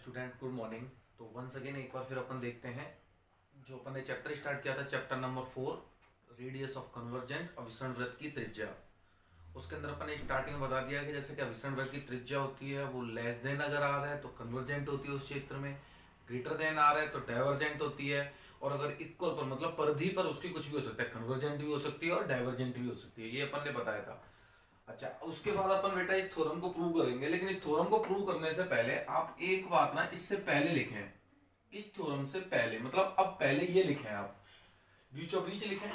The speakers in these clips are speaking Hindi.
Student good morning. तो वंस अगेन एक बार फिर अपन देखते हैं जो अपन ने चैप्टर स्टार्ट किया था, chapter number 4, radius of convergent अभिसरण वृत्त की त्रिज्या। उसके अंदर अपन ने स्टार्टिंग में बता दिया कि जैसे कि अभिसरण वृत्त की त्रिज्या होती है वो लेस देन अगर आ रहा है तो कन्वर्जेंट होती है उस क्षेत्र में, ग्रेटर देन आ रहा है तो डाइवर्जेंट होती है, और अगर इक्वल पर मतलब परिधि पर उसकी कुछ भी हो सकता है, कन्वर्जेंट भी हो सकती है और डाइवर्जेंट भी हो सकती है, ये अपन ने बताया था। अच्छा, उसके बाद अपन बेटा इस थ्योरम को प्रूव करेंगे, लेकिन इस थ्योरम को प्रूव करने से पहले आप एक बात ना इससे पहले लिखें। इस थ्योरम से पहले मतलब अब पहले ये लिखें, आप बीचों बीच लिखें।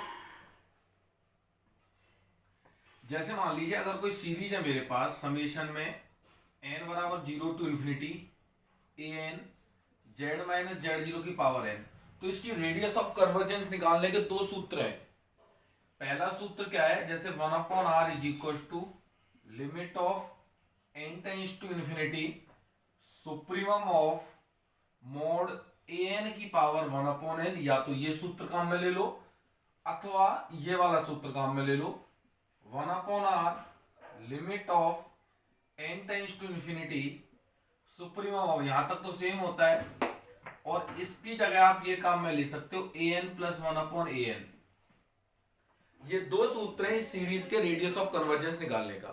जैसे मान लीजिए अगर कोई सीरीज है मेरे पास समेशन में n बराबर 0 to infinity a N z minus z zero की पावर n, तो इसकी रेडियस ऑफ कन्वर्जेंस निकालने के दो सूत्र हैं। पहला सूत्र क्या है, जैसे 1/r is equal to limit of n tends to infinity supremum of mod an की पावर 1/n, या तो ये सूत्र काम में ले लो अथवा ये वाला सूत्र काम में ले लो। 1/r limit of n tends to infinity supremum of, यहां तक तो सेम होता है, और इसकी जगह आप ये काम में ले सकते हो an प्लस 1/an। ये दो सूत्र हैं इस सीरीज के रेडियस ऑफ कन्वर्जेंस निकालने का।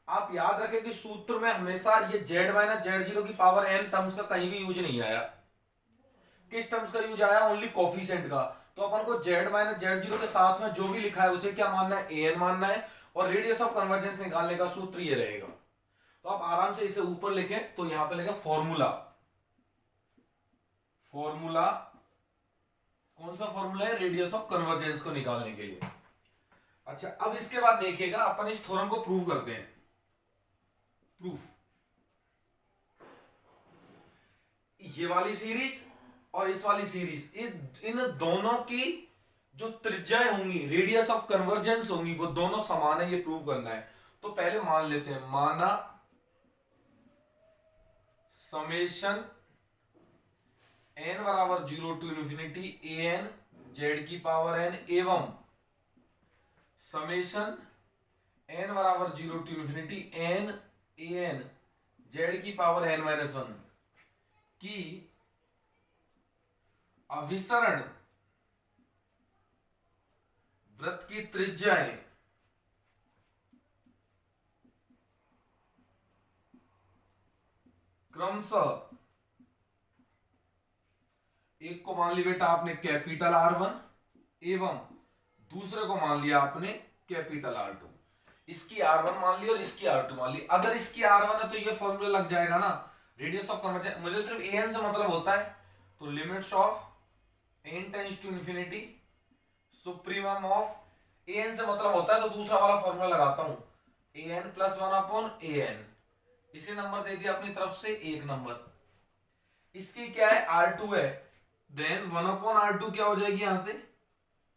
आप याद रखें कि सूत्र में हमेशा ये z माइनस जेड जीरो की पावर n टर्म्स का कहीं भी यूज नहीं आया। किस टर्म्स का यूज आया, ओनली कोफिशिएंट का। तो अपन को z माइनस जेड जीरो के साथ में जो भी लिखा है उसे क्या मानना है, an मानना है, और रेडियस ऑफ कन्वर्जेंस निकालने का सूत्र ये रहेगा। तो आप आराम से इसे ऊपर लिखें, तो यहां पे लिखें फॉर्मूला। फॉर्मूला कौन सा फॉर्मूला है, रेडियस ऑफ कन्वर्जेंस को निकालने के लिए। अच्छा, अब इसके बाद देखिएगा अपन इस थ्योरम को प्रूव करते हैं। प्रूफ, ये वाली सीरीज और इस वाली सीरीज, इन दोनों की जो त्रिज्याएं होंगी, रेडियस ऑफ कन्वर्जेंस होंगी, वो दोनों समान है, ये प्रूव करना है। तो पहले मान लेते हैं, माना समेशन n बराबर 0 to infinity a N Z की पावर n एवं समेशन n बराबर 0 to infinity n a N Z की पावर n माइनस 1 की अभिसरण वृत्त की त्रिज्याएं क्रमशः, एक को मान लिया बेटा आपने कैपिटल R1 एवं दूसरे को मान लिया आपने कैपिटल R2। इसकी R1 मान ली और इसकी R2 मान ली। अगर इसकी R1 है तो ये फॉर्मूला लग जाएगा ना, रेडियस ऑफ कन्वर्जेंस। मुझे सिर्फ an से मतलब होता है, तो limits of n tends to infinity supremum of an से मतलब होता है, तो दूसरा वाला फॉर्मूला लगाता हूं, an प्लस 1/an। इसी नंबर दे दिया अपनी तरफ से एक नंबर। इसकी क्या है, R2 है, देन 1/R2 क्या हो जाएगी यहां से,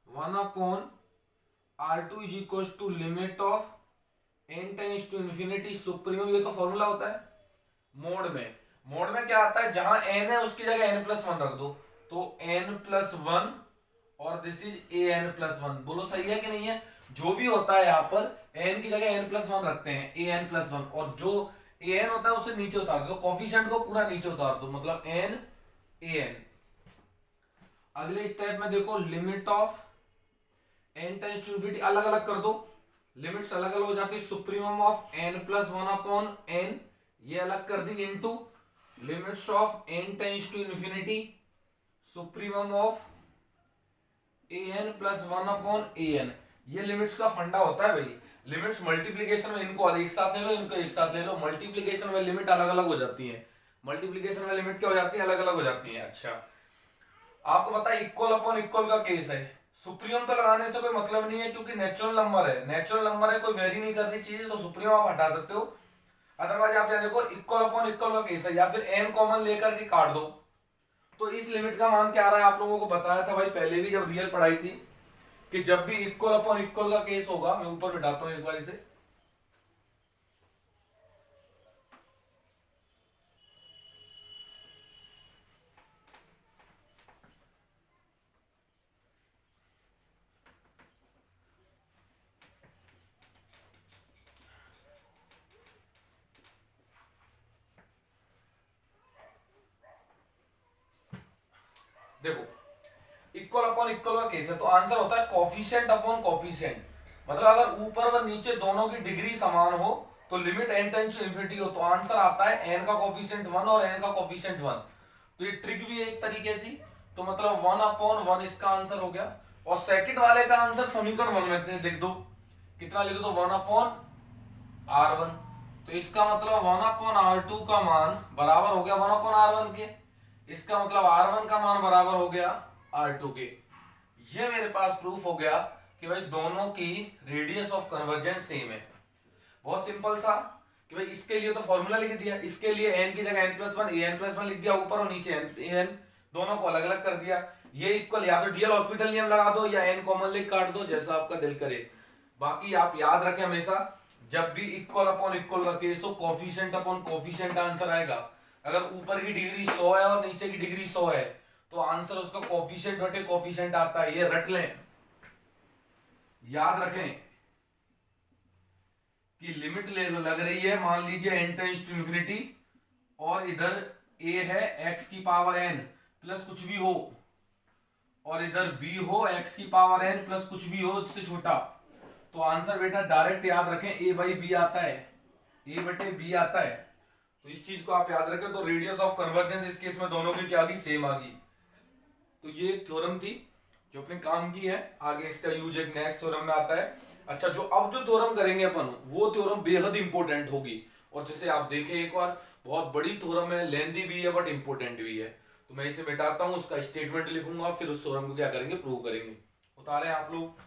1/R2 is equal to limit of n tends to infinity supremum, ये तो फॉर्मूला होता है। मोड में क्या आता है, जहां n है उसकी जगह n प्लस 1 रख दो, तो n प्लस 1 और this is a n plus 1। बोलो सही है कि नहीं है। जो भी होता है यहां पर n की जगह n प्लस 1 रखते हैं, ए एन प्लस 1, और जो ए एन होता है उसे नीचे उतार दो, कोफिशिएंट को पूरा नीचे उतार दो, मतलब n ए एन। अगले स्टेप में देखो, limit of n tends to infinity अलग अलग कर दो, लिमिट्स अलग अलग हो जाती है, supremum of n plus 1/n ये अलग कर दी, into limits of n tends to infinity supremum of an plus 1/an। ये लिमिट्स का फंडा होता है भाई। लिमिट्स मल्टीप्लीकेशन में इनको एक साथ ले लो, इनको एक साथ ले लो, मल्टीप्लीकेशन में लिमिट अलग अलग हो जाती है, मल्टीप्लीकेशन में लिमिट क्या हो जाती है, अलग अलग हो जाती है। अच्छा, आपको पता है इक्वल अपॉन इक्वल का केस है, सुप्रीमम तो लगाने से कोई मतलब नहीं है क्योंकि नेचुरल नंबर है, नेचुरल नंबर है, कोई वेरी नहीं कर रही चीज, तो सुप्रीमम आप हटा सकते हो। अदरवाइज आप यहाँ देखो इक्वल अपॉन इक्वल का केस है, या फिर n कॉमन लेकर के काट दो। तो इस लिमिट का मान क्या आ रहा है, आप लोगों को बताया था भाई पहले भी जब रियल पढ़ाई थी, कि जब भी इक्वल अपॉन इक्वल का केस होगा, मैं ऊपर बिठाता हूं एक बार इसे, देखो इक्वल अपॉन इक्वल का केस है तो आंसर होता है कोफिशिएंट अपॉन कोफिशिएंट। मतलब अगर ऊपर व नीचे दोनों की डिग्री समान हो तो limit n tends to infinity हो तो आंसर आता है n का कोफिशिएंट 1 और n का कोफिशिएंट 1। तो ये ट्रिक भी है एक तरीके से। तो मतलब 1 अपॉन 1 इसका आंसर हो गया। और सेकंड वाले का आंसर समीकरण 1 में थे, देख दो कितना लिखो तो 1 अपॉन r1। तो इसका मतलब 1 अपॉन r2 का मान बराबर हो गया 1 अपॉन r1 के। इसका मतलब r1 का मान बराबर हो गया r2 के। ये मेरे पास प्रूफ हो गया कि भाई दोनों की रेडियस ऑफ कन्वर्जेंस सेम है। बहुत सिंपल सा कि भाई इसके लिए तो फॉर्मूला लिख दिया, इसके लिए n की जगह n+1 an+1 लिख दिया ऊपर और नीचे an दोनों को अलग अलग कर दिया। ये इक्वल या तो डीएल हॉस्पिटल नियम लगा दो या n कॉमन लिख काट दो, जैसा आपका दिल करे। बाकी आप याद रखें हमेशा जब भी इक्वल अपॉन इक्वल का केस हो कोफिशिएंट अपॉन कोफिशिएंट आंसर आएगा। अगर ऊपर की डिग्री 100 है और नीचे की डिग्री 100 है तो आंसर उसका कोफिशिएंट बटे कोफिशिएंट आता है। ये रट लें, याद रखें कि लिमिट ले लग रही है, मान लीजिए n टेंड्स टू इंफिनिटी और इधर a है x की पावर n प्लस कुछ भी हो और इधर b हो x की पावर n प्लस कुछ भी हो इससे छोटा, तो आंसर बेटा डायरेक्ट याद रखें a बाई बी आता है, a बटे b आता है। तो इस चीज को आप याद रखें। तो रेडियस ऑफ कन्वर्जेंस इस केस में दोनों की क्या आ गई, सेम आ गई। तो ये एक थ्योरम थी जो अपने काम की है। आगे इसका यूज एक नेक्स्ट थ्योरम में आता है। अच्छा, जो अब जो थ्योरम करेंगे अपन वो थ्योरम बेहद इंपॉर्टेंट होगी और जिसे आप देखें एक बार, बहुत बड़ी थ्योरम है, लेंथी भी है बट इंपॉर्टेंट भी है। तो मैं इसे मिटाता हूं, उसका स्टेटमेंट लिखूंगा, फिर उस थ्योरम को क्या करेंगे, प्रूव करेंगे। उतारे आप लोग।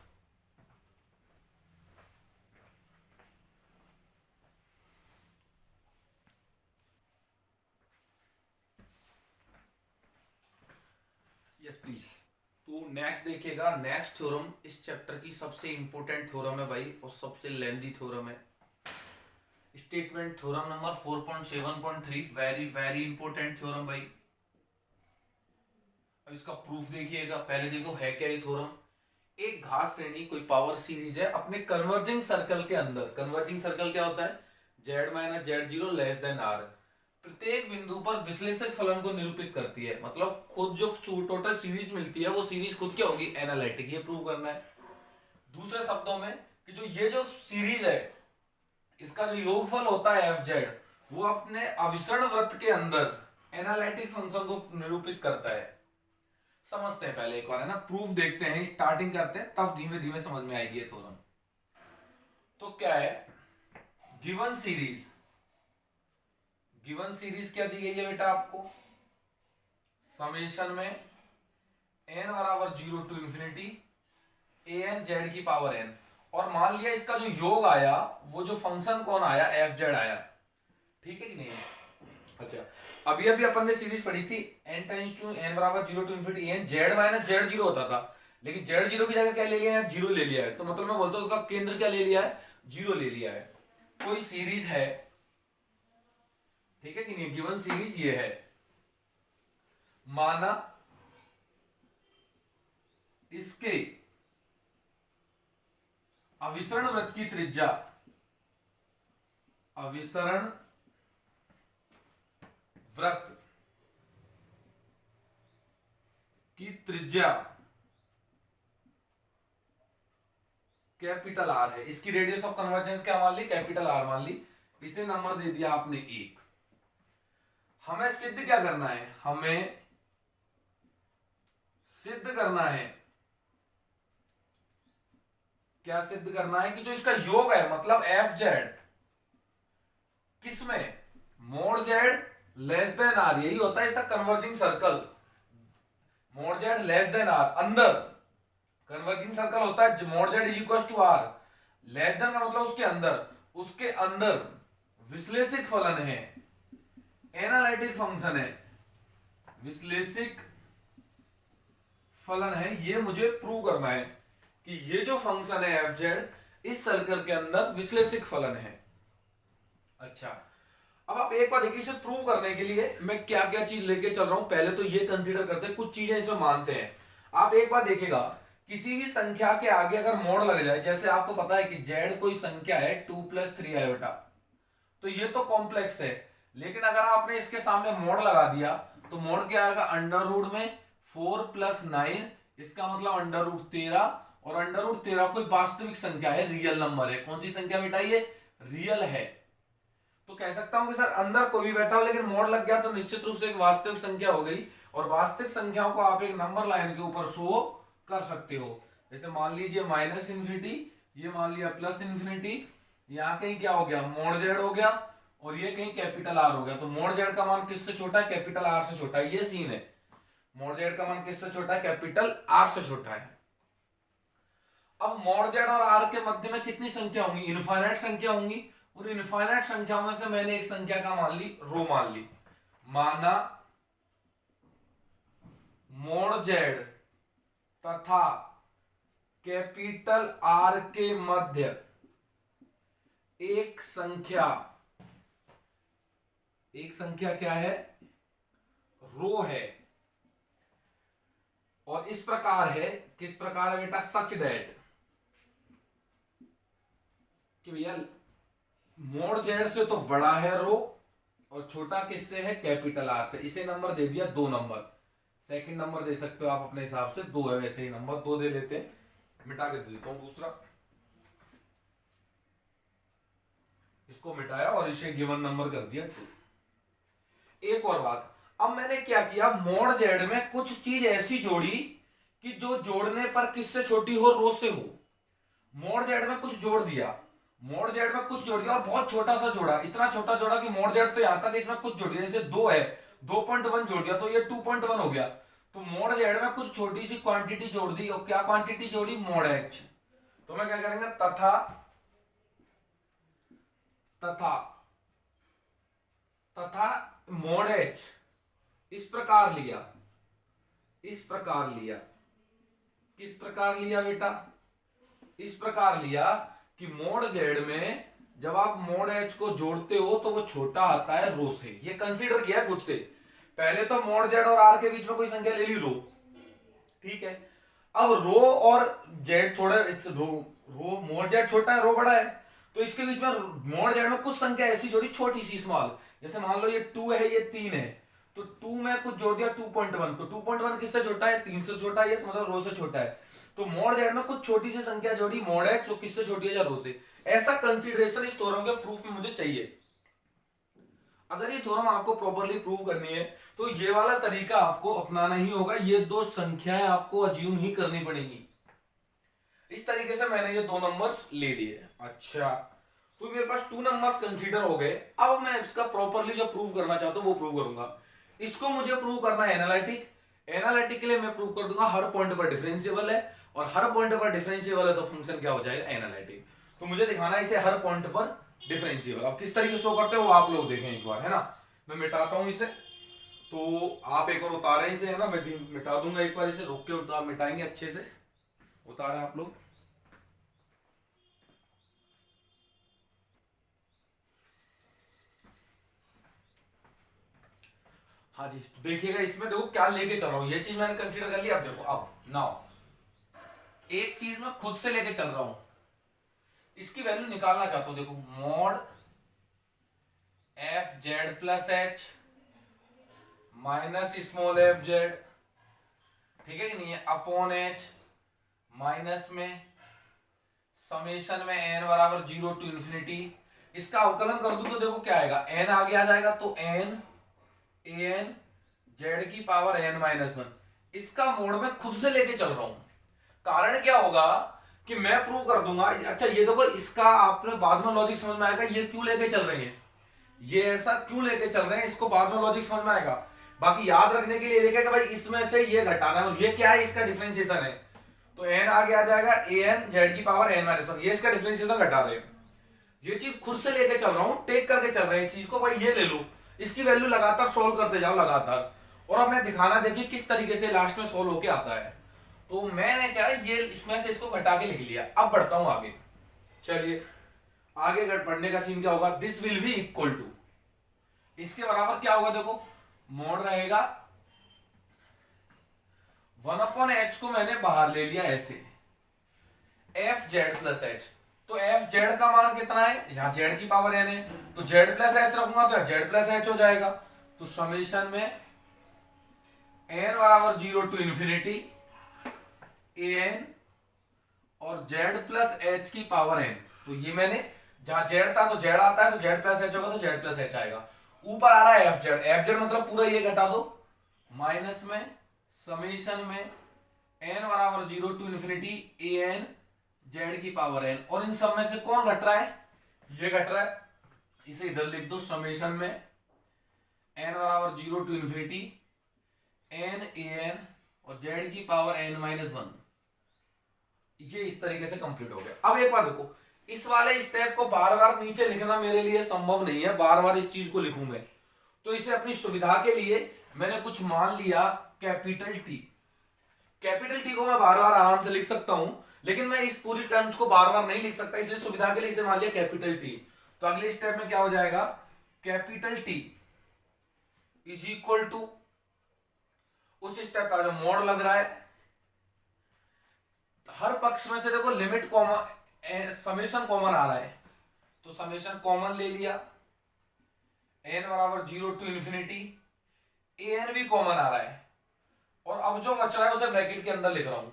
Yes please. तो नेक्स्ट देखिएगा, नेक्स्ट थ्योरम इस चैप्टर की सबसे इंपॉर्टेंट थ्योरम है भाई और सबसे लेंथी थ्योरम है। Statement theorem number 4.7.3, very very important theorem भाई। अब इसका प्रूफ देखिएगा। पहले देखो है क्या ये थ्योरम। एक घात श्रेणी कोई पावर सीरीज है अपने कन्वर्जिंग सर्कल के अंदर। कन्वर्जिंग सर्कल क्या होता है, z minus z0 less than r। प्रत्येक बिंदु पर विश्लेषक फलन को निरूपित करती है। मतलब खुद जो टोटल सीरीज मिलती है वो सीरीज खुद क्या होगी, एनालिटिक। ये प्रूव करना है। दूसरे शब्दों में कि जो ये जो सीरीज है इसका जो योगफल होता है fz वो अपने अभिसरण वृत्त के अंदर एनालिटिक फंक्शन को निरूपित करता है। समझते हैं पहले एक बार, है ना, प्रूफ देखते हैं, स्टार्टिंग करते हैं, तब धीमे धीमे समझ में आएगी ये थ्योरम। तो क्या है, गिवन सीरीज, गिवन सीरीज क्या दी गई है बेटा आपको, समेशन में n बराबर 0 टू इंफिनिटी an z की पावर n, और मान लिया इसका जो योग आया वो जो फंक्शन कौन आया, एफ जेड आया। ठीक है कि नहीं। अच्छा, अभी अभी अपन ने सीरीज पढ़ी थी n टाइम्स टू n बराबर 0 to infinity n z minus z0 होता था, लेकिन z0 की जगह क्या ले लिया है, 0 ले लिया है। तो मतलब मैं बोलता हूं उसका केंद्र क्या ले लिया है, 0 ले लिया है। कोई सीरीज है, ठीक है कि नहीं, गिवन सीरीज ये है, माना इसके अभिसरण वृत्त की त्रिज्या, अभिसरण वृत्त की त्रिज्या कैपिटल आर है। इसकी रेडियस ऑफ कन्वर्जेंस क्या मान ली, कैपिटल आर मान ली। इसे नंबर दे दिया आपने 1। हमें सिद्ध क्या करना है, हमें सिद्ध करना है, क्या सिद्ध करना है कि जो इसका योग है मतलब एफ जेड किसमें, mod Z less than r, यही होता है इसका converging circle. Mod Z less than r, अंदर कन्वर्जिंग सर्कल होता है mod z is equal to r, less than का मतलब उसके अंदर, उसके अंदर विश्लेषिक फलन है, एनालिटिक फंक्शन है, विश्लेषिक फलन है। ये मुझे प्रूव करना है कि ये जो फंक्शन है एफ जेड इस सर्कल के अंदर विश्लेषिक फलन है। अच्छा, अब आप एक बार देखिए, इसे प्रूव करने के लिए मैं क्या क्या चीज लेके चल रहा हूं। पहले तो ये कंसीडर करते हैं, कुछ चीजें इसमें मानते हैं। आप एक बार देखिएगा, किसी भी संख्या के आगे अगर मोड़ लग जाए, जैसे आपको पता है कि z कोई संख्या है 2 + 3 आयोटा, तो ये तो कॉम्प्लेक्स है, लेकिन अगर आपने इसके सामने मोड़ लगा दिया तो मोड़ क्या आएगा, अंडर रूट में 4+9, इसका मतलब √13, और √13 कोई वास्तविक संख्या है, रियल नंबर है। कौन सी संख्या बेटा? ये रियल है। तो कह सकता हूं कि सर अंदर कोई भी बैठा हो लेकिन मोड़ लग गया तो निश्चित रूप से एक वास्तविक संख्या हो गई, और वास्तविक संख्याओं को आप एक नंबर लाइन के ऊपर शो कर सकते हो। जैसे मान लीजिए -∞, ये मान लिया +∞, यहाँ कहीं क्या हो गया? मोड़ जेड हो गया, और ये कहीं कैपिटल आर हो गया। तो मोड़ जेड का मान किससे छोटा है? कैपिटल आर से छोटा है। ये सीन है, मोड़ जेड का मान किससे छोटा है? कैपिटल आर से छोटा है। अब मोड़ जेड और आर के मध्य में कितनी संख्या होंगी? इनफाइनाइट संख्या होंगी। उन इनफाइनाइट संख्याओं में से मैंने एक संख्या का मान ली रो, मान ली, माना मोड़ जेड तथा कैपिटल आर के मध्य एक संख्या क्या है? रो है। और इस प्रकार है, किस प्रकार है बेटा? सच दैट कि भैया मोड़ जेड से तो बड़ा है रो, और छोटा किससे है? कैपिटल आर से। इसे नंबर दे दिया 2 नंबर। सेकंड नंबर दे सकते हो आप अपने हिसाब से, 2 है वैसे ही नंबर, 2 दे लेते हैं। मिटा के दे देता हूं दूसरा, इसको मिटाया और इसे गिवन नंबर कर दिया 2। एक और बात, अब मैंने क्या किया? मोड़ जेड में कुछ चीज ऐसी जोड़ी कि जो जोड़ने पर किससे छोटी हो? रो से हो। मोड़ जेड में कुछ जोड़ दिया, मोड़ जेड में कुछ जोड़ दिया और बहुत छोटा सा जोड़ा, इतना छोटा जोड़ा कि मोड़ जेड तो यहां तक, इसमें कुछ जोड़ दिया। जैसे 2 है, 2.1 जोड़ दिया तो ये 2.1 हो गया। तो मोड़ जेड में कुछ छोटी सी क्वांटिटी जोड़ दी, और क्या क्वांटिटी जोड़ी? मोड़ एच। तो मैं क्या करेंगे? तथा मोड़ एच इस प्रकार लिया, किस प्रकार लिया बेटा? इस प्रकार लिया कि मोड़ जेड में जब आप मोड़ एच को जोड़ते हो तो वो छोटा आता है रो से। ये कंसीडर किया खुद से। पहले तो मोड़ जेड और आर के बीच में कोई संख्या ले ली, रो, ठीक है। अब रो और जेड थोड़ा, रो मोड़ जेड छोटा है, रो बड़ा है, तो इसके बीच में मोड़ जेड में कुछ संख्या ऐसी जोड़ी छोटी सी, स्मॉल। जैसे मान लो ये 2 है, ये 3 है, तो 2 में कुछ जोड़ दिया 2.1, तो 2.1 किससे छोटा है? 3 से छोटा है, ये मतलब रो से छोटा है। तो मोड़ जेड में कुछ छोटी सी संख्या जोड़ी मोड़ है, जो किससे छोटी है? या रो से। ऐसा कंसीडरेशन इस थ्योरम के प्रूफ में मुझे चाहिए। अगर ये थ्योरम आपको प्रॉपर्ली प्रूव करनी है तो ये वाला तरीका आपको अपनाना ही होगा। ये 2 संख्याएं आपको अज्यूम ही करनी पड़ेगी। इस तरीके से मैंने ये 2 नंबर्स ले लिए। अच्छा, तो मेरे पास 2 नंबर्स कंसीडर हो गए। अब मैं इसका प्रॉपर्ली जो प्रूव करना चाहता हूं वो प्रूव करूंगा। इसको मुझे प्रूव करना है एनालिटिक। एनालिटिक के लिए मैं प्रूव कर दूंगा हर पॉइंट पर डिफरेंशिएबल है, और हर पॉइंट पर डिफरेंशिएबल है तो फंक्शन क्या हो जाएगा? एनालिटिक। तो मुझे दिखाना है इसे हर पॉइंट पर डिफरेंशिएबल। अब किस तरीके से शो करते हैं वो आप लोग देखें एक बार, है ना। मैं मिटाता हूं इसे, तो आप एक बार उतारें इसे, है ना। मैं मिटा दूंगा एक बार इसे, रोक के उतार, मिटाएंगे अच्छे से। उतारें आप लोग। हाँ जी, तो देखिएगा इसमें देखो क्या लेके चल रहा हूं। ये चीज मैंने कंसीडर कर लिया। अब देखो, अब नाउ एक चीज मैं खुद से लेके चल रहा हूं, इसकी वैल्यू निकालना चाहता हूं। देखो, mod F Z plus H minus small F Z, ठीक है कि नहीं है, अपॉन एच माइनस में समेशन में एन बराबर 0 टू इंफिनिटी। इसका अवकलन कर दूं तो देखो क्या आएगा? एन आगे आ जाएगा, तो एन एन जेड की पावर एन माइनस 1। इसका मोड में खुद से लेके चल रहा हूं। कारण क्या होगा कि मैं प्रूव कर दूंगा। अच्छा, ये देखो, इसका आपने बाद में लॉजिक समझ में आएगा ये क्यों लेके चल रहे हैं, ये ऐसा क्यों लेके चल रहे हैं, इसको बाद में लॉजिक समझ में आएगा। बाकी याद रखने के लिए लिखा कि भाई इसमें से ये घटाना है, और ये क्या है? इसका डिफरेंशिएशन है। तो एन आगे आ जाएगा एन जेड की पावर एन माइनस 1, ये इसका डिफरेंशिएशन घटा रहे हैं। ये चीज खुद से लेके चल रहा हूं, टेक करके चल रहे हैं इस चीज को। भाई ये ले लो, इसकी वैल्यू लगातार सोल्व करते जाओ लगातार, और अब मैं दिखाना देखिए किस तरीके से लास्ट में सोल्व होके आता है। तो मैंने क्या है, ये इसमें से इसको घटा के लिख लिया। अब बढ़ता हूं आगे। चलिए आगे बढ़ने का सीन क्या होगा? This will be equal to, इसके बराबर क्या होगा? देखो, मोड रहेगा 1/h को मैंने बाहर ले लिया ऐसे, एफ जेड प्लस एच। तो एफ जेड का मान कितना है? यहां जेड की पावर एन है, तो जेड प्लस एच रखूंगा तो जेड प्लस एच हो जाएगा। तो समेशन में n बराबर 0 टू इन्फिनिटी ए एन और z प्लस एच की पावर n। तो ये मैंने जहां z था तो z आता है, तो z प्लस एच होगा तो z प्लस एच आएगा। ऊपर आ रहा है एफ जेड, एफ जेड मतलब पूरा ये घटा दो, माइनस में समेशन में n बराबर 0 to infinity a N Z की पावर n। और इन सब में से कौन घट रहा है? ये घट रहा है, इसे इधर लिख दो, समेशन में n बराबर 0 to infinity n a n और z की पावर n माइनस 1। ये इस तरीके से कंप्लीट हो गया। अब एक बात देखो, इस वाले स्टेप को बार बार नीचे लिखना मेरे लिए संभव नहीं है, बार बार इस चीज को लिखूं मैं, तो इसे अपनी सुविधा के लिए मैंने कुछ मान लिया कैपिटल टी। कैपिटल टी को मैं बार बार आराम से लिख सकता हूं, लेकिन मैं इस पूरी टर्म्स को बार बार नहीं लिख सकता, इसलिए सुविधा के लिए इसे मान लिया कैपिटल टी। तो अगले स्टेप में क्या हो जाएगा? Capital T is equal to, उस स्टेप का जो मोड लग रहा है, हर पक्ष में से देखो लिमिट कॉमन, समेशन कॉमन आ रहा है, तो समेशन कॉमन ले लिया, n बराबर 0 टू इन्फिनिटी ए एन भी कॉमन आ रहा है, और अब जो बच रहा है उसे ब्रैकेट के अंदर लिख रहा हूं।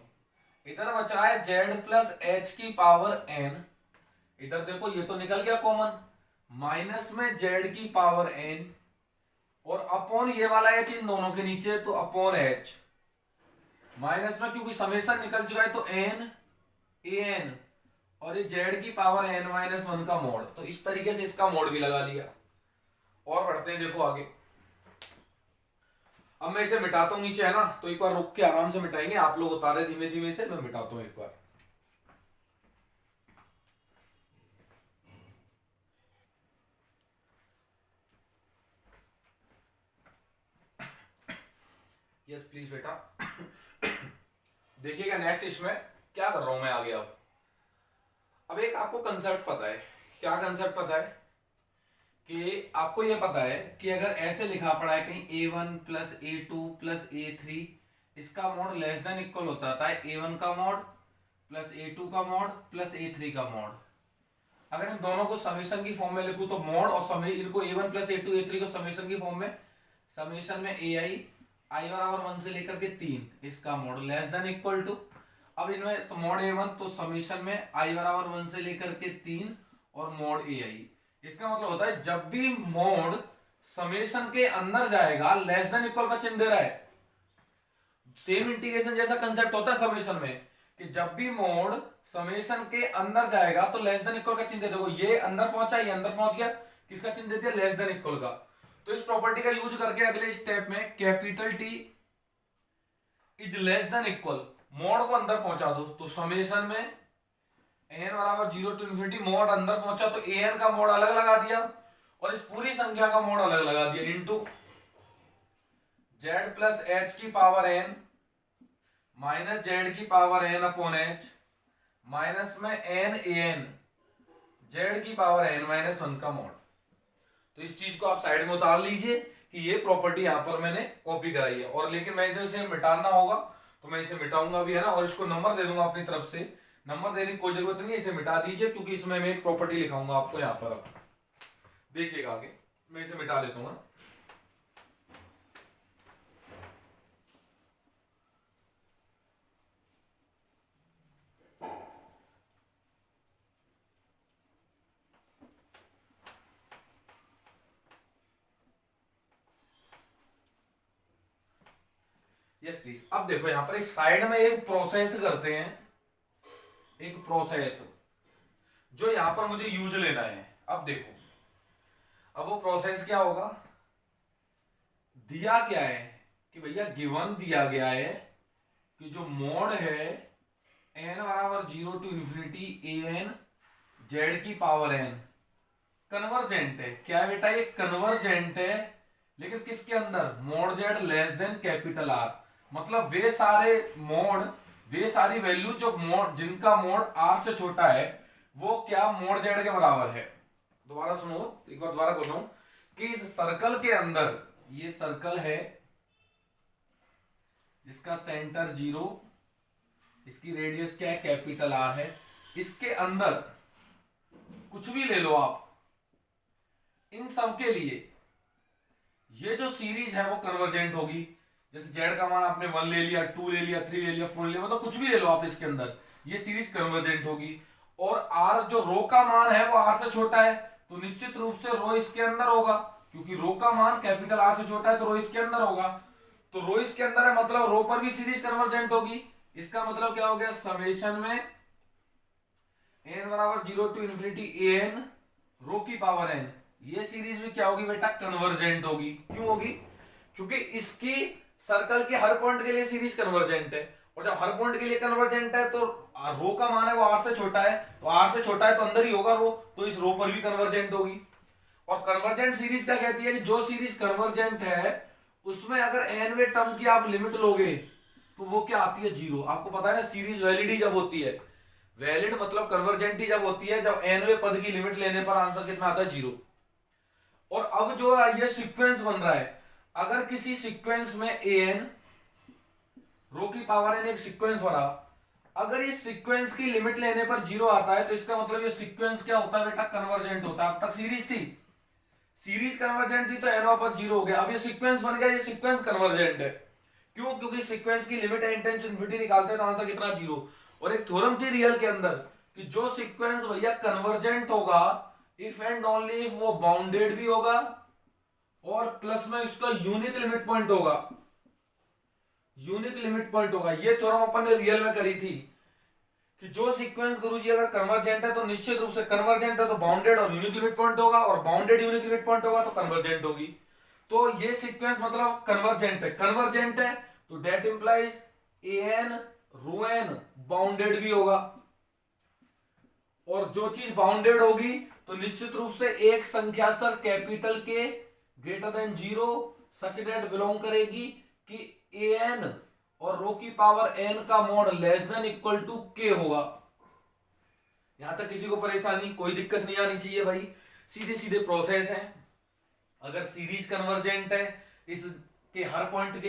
इधर बच रहा है z प्लस एच की पावर n, इधर देखो ये तो निकल गया कॉमन, माइनस में z की पावर n और अपॉन ये वाला h इन दोनों के नीचे, तो अपॉन h माइनस में, क्योंकि समेशन निकल चुका है तो n ए एन और ये z की पावर n माइनस 1 का मोड। तो इस तरीके से इसका मोड भी लगा दिया। और बढ़ते हैं, देखो आगे। अब मैं इसे मिटाता हूं, नीचे है ना, तो एक बार रुक के आराम से मिटाएंगे, आप लोग उतारे धीमे धीमे से, मैं मिटाता हूं एक बार। यस प्लीज बेटा। देखिएगा नेक्स्ट इसमें क्या कर रहा हूं मैं आगे। अब एक आपको कंसेप्ट पता है, क्या कंसेप्ट पता है? कि आपको ये पता है कि अगर ऐसे लिखा पड़ा है कहीं a1 plus a2 plus a3, इसका मोड लेस देन इक्वल होता है a1 का मोड प्लस a2 का मोड प्लस a3 का मोड। अगर इन दोनों को समेशन की फॉर्म में लिखूं तो मोड, और इनको a1 प्लस a2 a3 को समेशन की फॉर्म में, समेशन में आई बराबर 1 से लेकर के 3, इसका mod less than equal to, अब इनमें मोड a1 तो समेशन में आई बराबर 1 से लेकर के 3 और मोड ai। इसका मतलब होता है जब भी मोड समेशन के अंदर जाएगा, लेस देन इक्वल का चिन्ह दे रहा है। सेम इंटीग्रेशन जैसा कंसेप्ट होता है समेशन में, कि जब भी मोड समेशन के अंदर जाएगा तो लेस देन इक्वल का चिन्ह दे दो। ये अंदर पहुंचा, ये अंदर पहुंच गया, किसका चिन्ह दे दिया? लेस देन इक्वल का। तो इस प्रॉपर्टी का यूज करके अगले स्टेप में capital T is less than equal, mode को अंदर पहुंचा दो, तो समेशन में n बराबर 0 टू इन्फिनिटी, मोड अंदर पहुंचा तो an का मोड अलग लगा दिया और इस पूरी संख्या का मोड अलग लगा दिया, इनटू z प्लस एच की पावर n माइनस z की power n upon h minus में n an z की पावर n माइनस 1 का मोड। तो इस चीज को आप साइड में उतार लीजिए कि ये प्रॉपर्टी यहां पर मैंने कॉपी कराई है, और लेकिन मैं इसे मिटाना होगा तो मैं इसे मिटाऊंगा भी, है ना, और इसको नंबर दे दूंगा अपनी तरफ से। नंबर देने की कोई जरूरत नहीं है, इसे मिटा दीजिए, क्योंकि इसमें मैं एक प्रॉपर्टी लिखाऊंगा आपको यहां पर। अब देखिएगा आगे, मैं इसे मिटा देता हूं। Yes please. अब देखो यहां पर इस साइड में एक प्रोसेस करते हैं, एक प्रोसेस जो यहां पर मुझे यूज लेना है। अब देखो, अब वो प्रोसेस क्या होगा? दिया क्या है कि भैया गिवन दिया गया है कि जो मोड है n बराबर 0 to infinity a N Z की पावर n कन्वर्जेंट है। क्या है बेटा? ये कन्वर्जेंट है, लेकिन किसके अंदर? Mod Z less than capital are. मतलब वे सारे मोड, वे सारी वैल्यू जो मोड, जिनका मोड आर से छोटा है, वो क्या मोड जेड के बराबर है। दोबारा सुनो, एक बार दोबारा बोल रहा हूं कि इस सर्कल के अंदर, ये सर्कल है जिसका सेंटर 0, इसकी रेडियस क्या है? कैपिटल आर है। इसके अंदर कुछ भी ले लो आप, इन सब के लिए ये जो सीरीज है वो कन्वर्जेंट होगी। जैसे जेड का मान आपने 1 ले लिया, 2 ले लिया, 3 ले लिया, 4 ले लिया, मतलब कुछ भी ले लो आप इसके अंदर, ये सीरीज कन्वर्जेंट होगी। और आर जो रो का मान है वो आर से छोटा है, तो निश्चित रूप से रो इसके अंदर होगा, क्योंकि रो का मान कैपिटल आर से छोटा है तो रो इसके अंदर होगा। तो रो इसके अंदर है मतलब रो पर भी सीरीज कन्वर्जेंट होगी। इसका मतलब क्या हो गया, समेशन में एन बराबर 0 टू इन्फिनिटी ए एन रो की पावर एन, ये सीरीज भी क्या होगी बेटा, कन्वर्जेंट होगी। क्यों होगी, क्योंकि इसकी सर्कल के हर पॉइंट के लिए सीरीज कन्वर्जेंट है, और जब हर पॉइंट के लिए कन्वर्जेंट है तो रो का मान है वो आर से छोटा है, तो आर से छोटा है तो अंदर ही होगा रो, तो इस रो पर भी कन्वर्जेंट होगी। और कन्वर्जेंट सीरीज क्या कहती है कि जो सीरीज कन्वर्जेंट है उसमें अगर एनवे टर्म की आप लिमिट लोगे तो वो क्या आती है, जीरो। आपको पता है ना, सीरीज वैलिड ही जब होती है, वैलिड मतलब कन्वर्जेंट ही जब होती है जब एनवे पद की लिमिट लेने पर आंसर कितना आता है, जीरो। और अब जो ये सीक्वेंस बन रहा है, अगर किसी सीक्वेंस में एन रो की पावर एन एक सीक्वेंस बना, अगर इस सीक्वेंस की लिमिट लेने पर जीरो आता है तो इसका मतलब ये सीक्वेंस क्या होता है बेटा, कन्वर्जेंट होता है। अब तक सीरीज थी, सीरीज कन्वर्जेंट थी तो एन वापस जीरो हो गया, अब ये सीक्वेंस बन गया, ये सीक्वेंस कन्वर्जेंट है। क्यों, क्योंकि सीक्वेंस की limit n tends to infinity निकालते हैं तो आंसर कितना, जीरो। और एक थ्योरम थी रियल के अंदर कि जो सीक्वेंस भैया कन्वर्जेंट होगा इफ एंड ओनली इफ वो बाउंडेड भी होगा और प्लस में इसका यूनिक लिमिट पॉइंट होगा, यूनिक लिमिट पॉइंट होगा। ये थ्योरम अपन ने रियल में करी थी कि जो सीक्वेंस गुरुजी अगर कन्वर्जेंट है तो निश्चित रूप से कन्वर्जेंट है तो बाउंडेड और यूनिक लिमिट पॉइंट होगा, और बाउंडेड यूनिक लिमिट पॉइंट होगा तो कन्वर्जेंट होगी। तो ये सीक्वेंस मतलब कन्वर्जेंट है तो that implies N rho N bounded भी होगा, और जो चीज बाउंडेड होगी तो निश्चित रूप से एक संख्या सर capital K greater than zero such that belong करेगी कि ए एन और रो की पावर एन का mod less than equal to K होगा। यहां तक किसी को परेशानी, कोई दिक्कत नहीं आनी चाहिए भाई, सीधे सीधे प्रोसेस है। अगर सीरीज कन्वर्जेंट है इसके हर पॉइंट